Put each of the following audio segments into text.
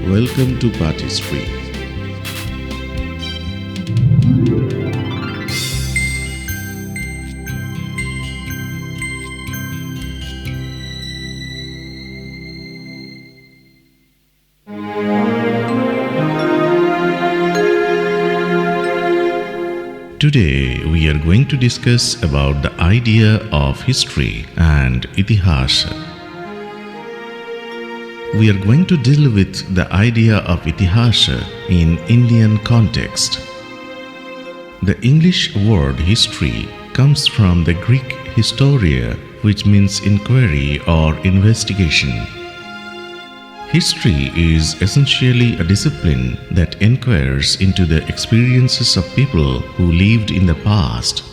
Welcome to PAATH History. Today we are going to discuss about the idea of history and Itihasa. We are going to deal with the idea of Itihasa in Indian context. The English word history comes from the Greek historia, which means inquiry or investigation. History is essentially a discipline that enquires into the experiences of people who lived in the past.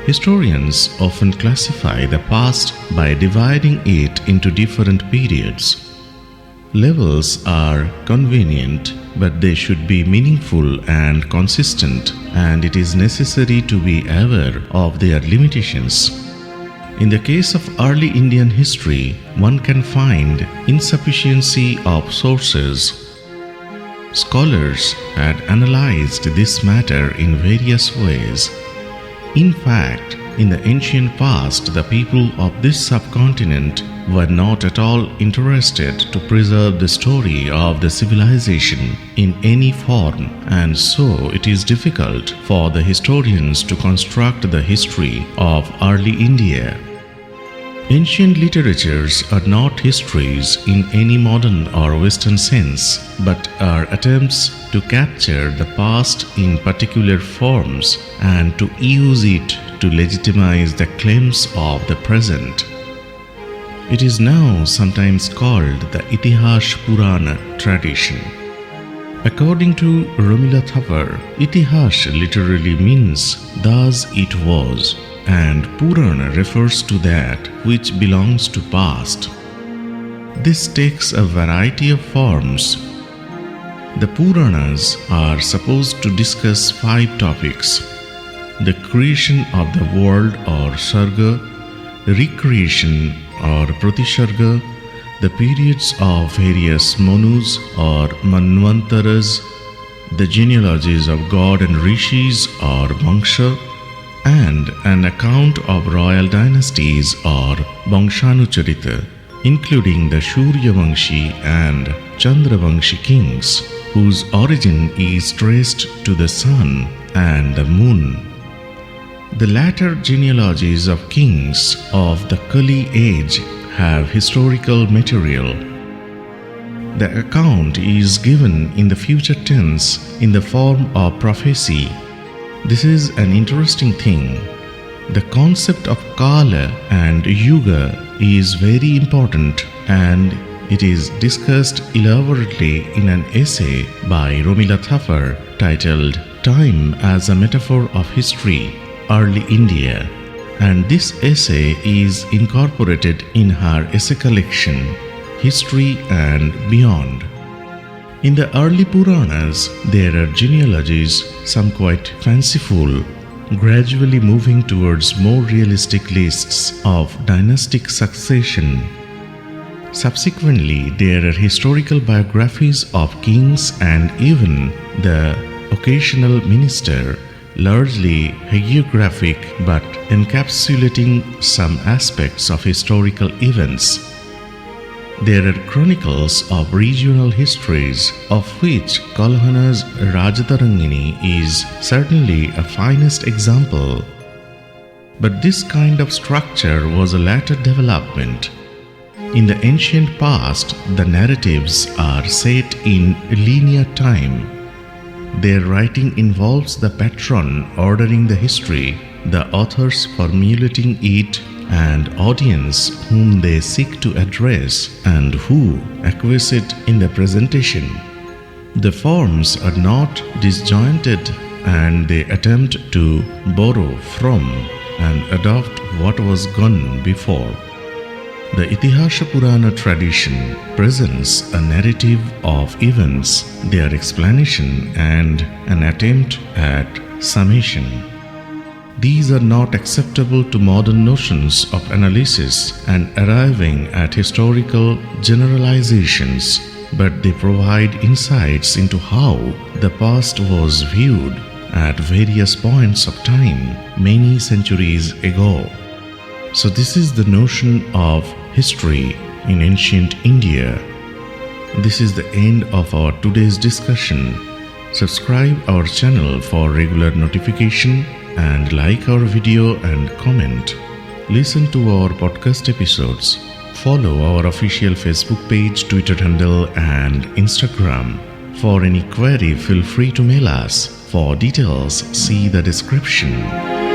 Historians often classify the past by dividing it into different periods. Levels are convenient, but they should be meaningful and consistent, and it is necessary to be aware of their limitations. In the case of early Indian history, one can find insufficiency of sources. Scholars had analyzed this matter in various ways. In fact, in the ancient past, the people of this subcontinent were not at all interested to preserve the story of the civilization in any form, and so it is difficult for the historians to construct the history of early India. Ancient literatures are not histories in any modern or Western sense, but are attempts to capture the past in particular forms and to use it to legitimize the claims of the present. It is now sometimes called the Itihasa-purana tradition. According to Romila Thapar, Itihasa literally means "thus it was," and Purana refers to that which belongs to past. This takes a variety of forms. The Puranas are supposed to discuss 5 topics: the creation of the world or Sarga, recreation or Pratisarga, the periods of various Manus or Manvantaras, the genealogies of God and Rishis or Vangsha, and an account of royal dynasties or Vangshanucharita, including the Suryavamshi and Chandravamshi kings, whose origin is traced to the sun and the moon. The latter genealogies of kings of the Kali age have historical material. The account is given in the future tense in the form of prophecy. This is an interesting thing. The concept of Kala and Yuga is very important, and it is discussed elaborately in an essay by Romila Thapar titled "Time as a Metaphor of History, Early India," and this essay is incorporated in her essay collection, History and Beyond. In the early Puranas, there are genealogies, some quite fanciful, gradually moving towards more realistic lists of dynastic succession. Subsequently, there are historical biographies of kings and even the occasional minister, largely hagiographic but encapsulating some aspects of historical events. There are chronicles of regional histories, of which Kalhana's Rajatarangini is certainly a finest example. But this kind of structure was a later development. In the ancient past, the narratives are set in linear time. Their writing involves the patron ordering the history, the authors formulating it, and audience whom they seek to address and who acquiesce in the presentation. The forms are not disjointed, and they attempt to borrow from and adopt what was gone before. The Itihasa-purana tradition presents a narrative of events, their explanation, and an attempt at summation. These are not acceptable to modern notions of analysis and arriving at historical generalizations. but they provide insights into how the past was viewed at various points of time many centuries ago. So this is the notion of history in ancient India. This is the end of our today's discussion. Subscribe our channel for regular notification and like our video and comment. Listen to our podcast episodes. Follow our official Facebook page, Twitter handle and Instagram. For any query, feel free to mail us. For details, see the description.